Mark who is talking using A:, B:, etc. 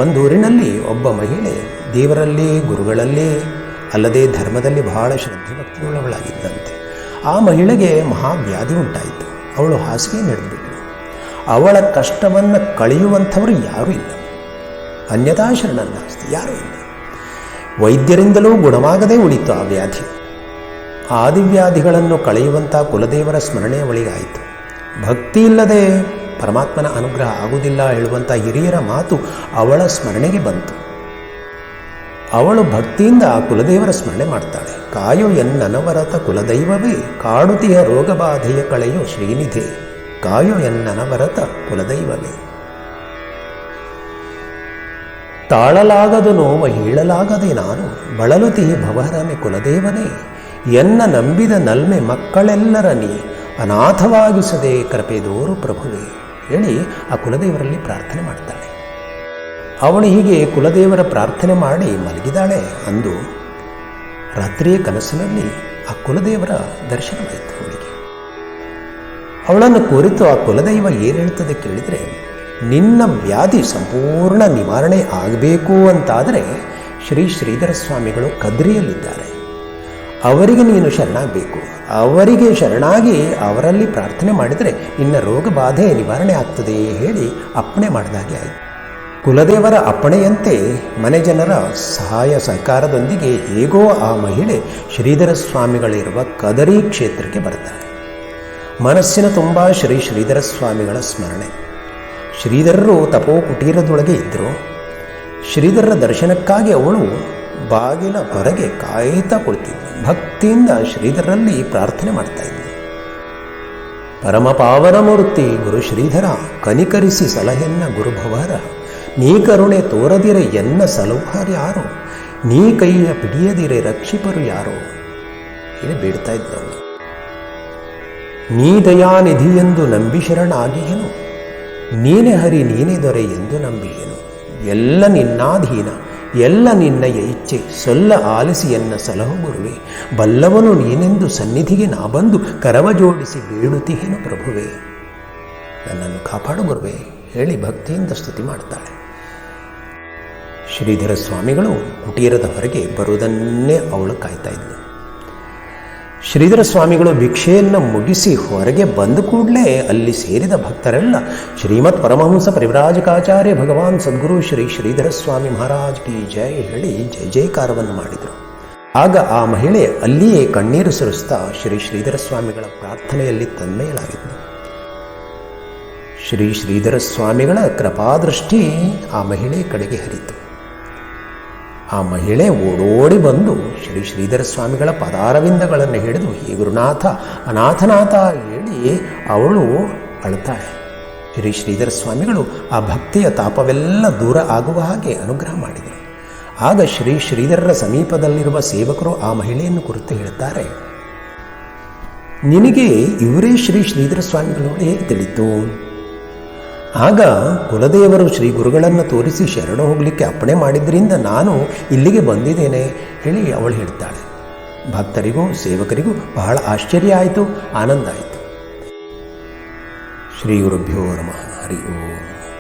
A: ಒಂದೂರಿನಲ್ಲಿ ಒಬ್ಬ ಮಹಿಳೆ ದೇವರಲ್ಲಿ, ಗುರುಗಳಲ್ಲಿ, ಅಲ್ಲದೆ ಧರ್ಮದಲ್ಲಿ ಬಹಳ ಶ್ರದ್ಧೆ ಭಕ್ತಿಯುಳ್ಳವಳಾಗಿದ್ದಂತೆ. ಆ ಮಹಿಳೆಗೆ ಮಹಾವ್ಯಾಧಿ ಉಂಟಾಯಿತು. ಅವಳು ಹಾಸಿಗೆ ನಡೆದುಬಿಟ್ಟಳು. ಅವಳ ಕಷ್ಟವನ್ನು ಕಳೆಯುವಂಥವರು ಯಾರೂ ಇಲ್ಲ. ಅನ್ಯಥಾ ಶರಣನಾಸ್ತಿ, ಯಾರೂ ಇಲ್ಲ. ವೈದ್ಯರಿಂದಲೂ ಗುಣವಾಗದೇ ಉಳಿತು ಆ ವ್ಯಾಧಿ. ಆದಿವ್ಯಾಧಿಗಳನ್ನು ಕಳೆಯುವಂಥ ಕುಲದೇವರ ಸ್ಮರಣೆ ಅವಳಿಗಾಯಿತು. ಭಕ್ತಿ ಇಲ್ಲದೆ ಪರಮಾತ್ಮನ ಅನುಗ್ರಹ ಆಗುವುದಿಲ್ಲ ಹೇಳುವಂಥ ಹಿರಿಯರ ಮಾತು ಅವಳ ಸ್ಮರಣೆಗೆ ಬಂತು. ಅವಳು ಭಕ್ತಿಯಿಂದ ಆ ಕುಲದೇವರ ಸ್ಮರಣೆ ಮಾಡ್ತಾಳೆ. ಕಾಯೋ ಎನ್ನನವರತ ಕುಲದೈವವೇ, ಕಾಡುತಿಯ ರೋಗಬಾಧೆಯ ಕಳೆಯೋ ಶ್ರೀನಿಧೆ, ಕಾಯೋ ಎನ್ನನವರತ ಕುಲದೈವವೇ. ತಾಳಲಾಗದು ನೋವ ಹೇಳಲಾಗದೆ ನಾನು, ಬಳಲುತಿ ಭವಹರನೆ ಕುಲದೇವನೇ, ಎನ್ನ ನಂಬಿದ ನಲ್ಮೆ ಮಕ್ಕಳೆಲ್ಲರ ನೀ, ಅನಾಥವಾಗಿಸದೆ ಕೃಪೆದೋರು ಪ್ರಭುವೇ ಹೇಳಿ ಆ ಕುಲದೇವರಲ್ಲಿ ಪ್ರಾರ್ಥನೆ ಮಾಡ್ತಾಳೆ. ಅವಳು ಹೀಗೆ ಕುಲದೇವರ ಪ್ರಾರ್ಥನೆ ಮಾಡಿ ಮಲಗಿದಾಳೆ. ಅಂದು ರಾತ್ರಿಯ ಕನಸಿನಲ್ಲಿ ಆ ಕುಲದೇವರ ದರ್ಶನವಾಯಿತು ಅವಳಿಗೆ. ಅವಳನ್ನು ಕುರಿತು ಆ ಕುಲದೈವ ಏನು ಹೇಳ್ತದೆ ಕೇಳಿದರೆ, ನಿನ್ನ ವ್ಯಾಧಿ ಸಂಪೂರ್ಣ ನಿವಾರಣೆ ಆಗಬೇಕು ಅಂತಾದರೆ ಶ್ರೀ ಶ್ರೀಧರ ಸ್ವಾಮಿಗಳು ಕದ್ರಿಯಲ್ಲಿದ್ದಾರೆ, ಅವರಿಗೆ ನೀನು ಶರಣಾಗಬೇಕು. ಅವರಿಗೆ ಶರಣಾಗಿ ಅವರಲ್ಲಿ ಪ್ರಾರ್ಥನೆ ಮಾಡಿದರೆ ನಿನ್ನ ರೋಗ ಬಾಧೆ ನಿವಾರಣೆ ಆಗ್ತದೆ ಹೇಳಿ ಅಪ್ಪಣೆ ಮಾಡಿದಾಗೆ ಆಯಿತು. ಕುಲದೇವರ ಅಪ್ಪಣೆಯಂತೆ ಮನೆ ಜನರ ಸಹಾಯ ಸಹಕಾರದೊಂದಿಗೆ ಹೇಗೋ ಆ ಮಹಿಳೆ ಶ್ರೀಧರ ಸ್ವಾಮಿಗಳಿರುವ ಕದರಿ ಕ್ಷೇತ್ರಕ್ಕೆ ಬರ್ತಾಳೆ. ಮನಸ್ಸಿನ ತುಂಬ ಶ್ರೀ ಶ್ರೀಧರ ಸ್ವಾಮಿಗಳ ಸ್ಮರಣೆ. ಶ್ರೀಧರರು ತಪೋ ಕುಟೀರದೊಳಗೆ ಇದ್ದರು. ಶ್ರೀಧರರ ದರ್ಶನಕ್ಕಾಗಿ ಅವಳು ಬಾಗಿಲ ಹೊರಗೆ ಕಾಯ್ತಾ ಕುಳಿತಿದ್ಳು. ಭಕ್ತಿಯಿಂದ ಶ್ರೀಧರರಲ್ಲಿ ಪ್ರಾರ್ಥನೆ ಮಾಡ್ತಾ ಇದ್ಳು. ಪರಮ ಪಾವನ ಮೂರ್ತಿ ಗುರು ಶ್ರೀಧರ, ಕನಿಕರಿಸಿ ಸಲಹೆನ್ನ ಗುರುಭವರ, ನೀ ಕರುಣೆ ತೋರದಿರೆ ಎನ್ನ ಸಲುಹಾರ್ಯಾರೋ, ನೀ ಕೈಯ ಪಿಡಿಯದಿರೆ ರಕ್ಷಿಪರು ಯಾರೋ ಹೇಳಿ ಬೇಡ್ತಾ ಇದ್ದವಳು. ನೀ ದಯಾನಿಧಿ ಎಂದು ನಂಬಿ ಶರಣಾಗಿಯೇನು, ನೀನೆ ಹರಿ ನೀನೆ ದೊರೆ ಎಂದು ನಂಬಿಯೇನು, ಎಲ್ಲ ನಿನ್ನಾಧೀನ ಎಲ್ಲ ನಿನ್ನಯ ಇಚ್ಛೆ, ಸೊಲ್ಲ ಆಲಿಸಿ ಎನ್ನ ಸಲಹು ಗುರುವೆ, ಬಲ್ಲವನು ನೀನೆಂದು ಸನ್ನಿಧಿಗೆ ನಾ ಬಂದು ಕರವ ಜೋಡಿಸಿ ಬೇಡುತ್ತಿಹೇನು ಪ್ರಭುವೆ, ನನ್ನನ್ನು ಕಾಪಾಡು ಗುರುವೆ ಹೇಳಿ ಭಕ್ತಿಯಿಂದ ಸ್ತುತಿ ಮಾಡ್ತಾಳೆ. ಶ್ರೀಧರ ಸ್ವಾಮಿಗಳು ಕುಟೀರದ ಹೊರಗೆ ಬರುವುದನ್ನೇ ಅವಳು ಕಾಯ್ತಾ ಇದ್ಳು. ಶ್ರೀಧರ ಸ್ವಾಮಿಗಳು ಭಿಕ್ಷೆಯನ್ನು ಮುಗಿಸಿ ಹೊರಗೆ ಬಂದ ಕೂಡಲೇ ಅಲ್ಲಿ ಸೇರಿದ ಭಕ್ತರೆಲ್ಲ ಶ್ರೀಮತ್ ಪರಮಹಂಸ ಪರಿವ್ರಾಜಕಾಚಾರ್ಯ ಭಗವಾನ್ ಸದ್ಗುರು ಶ್ರೀ ಶ್ರೀಧರ ಸ್ವಾಮಿ ಮಹಾರಾಜ್ ಕಿ ಜೈ ಹೇಳಿ ಜಯ ಜಯಕಾರವನ್ನು ಮಾಡಿದರು. ಆಗ ಆ ಮಹಿಳೆ ಅಲ್ಲಿಯೇ ಕಣ್ಣೀರು ಸುರಿಸ್ತಾ ಶ್ರೀ ಶ್ರೀಧರ ಸ್ವಾಮಿಗಳ ಪ್ರಾರ್ಥನೆಯಲ್ಲಿ ತನ್ಮಯಳಾಗಿದ್ದರು. ಶ್ರೀ ಶ್ರೀಧರ ಸ್ವಾಮಿಗಳ ಕೃಪಾದೃಷ್ಟಿ ಆ ಮಹಿಳೆ ಕಡೆಗೆ ಹರಿತು. ಆ ಮಹಿಳೆ ಓಡೋಡಿ ಬಂದು ಶ್ರೀ ಶ್ರೀಧರ ಸ್ವಾಮಿಗಳ ಪದಾರವಿಂದಗಳನ್ನು ಹಿಡಿದು ಹೇ ಗುರುನಾಥ ಅನಾಥನಾಥ ಹೇಳಿ ಅವಳು ಅಳುತ್ತಾಳೆ. ಶ್ರೀ ಶ್ರೀಧರ ಸ್ವಾಮಿಗಳು ಆ ಭಕ್ತಿಯ ತಾಪವೆಲ್ಲ ದೂರ ಆಗುವ ಹಾಗೆ ಅನುಗ್ರಹ ಮಾಡಿದರು. ಆಗ ಶ್ರೀ ಶ್ರೀಧರರ ಸಮೀಪದಲ್ಲಿರುವ ಸೇವಕರು ಆ ಮಹಿಳೆಯನ್ನು ಕುರಿತು ಹೇಳ್ತಾರೆ, ನಿನಗೆ ಇವರೇ ಶ್ರೀ ಶ್ರೀಧರ ಸ್ವಾಮಿಗಳು ಹೇಗೆ ತಿಳಿತು? ಆಗ ಕುಲದೇವರು ಶ್ರೀ ಗುರುಗಳನ್ನು ತೋರಿಸಿ ಶರಣ ಹೋಗಲಿಕ್ಕೆ ಅಪ್ಪಣೆ ಮಾಡಿದ್ರಿಂದ ನಾನು ಇಲ್ಲಿಗೆ ಬಂದಿದ್ದೇನೆ ಹೇಳಿ ಅವಳು ಹೇಳ್ತಾಳೆ. ಭಕ್ತರಿಗೂ ಸೇವಕರಿಗೂ ಬಹಳ ಆಶ್ಚರ್ಯ ಆಯಿತು, ಆನಂದ ಆಯಿತು. ಶ್ರೀ ಗುರುಭ್ಯೋ ನಮಃ. ಹರಿ ಓಂ.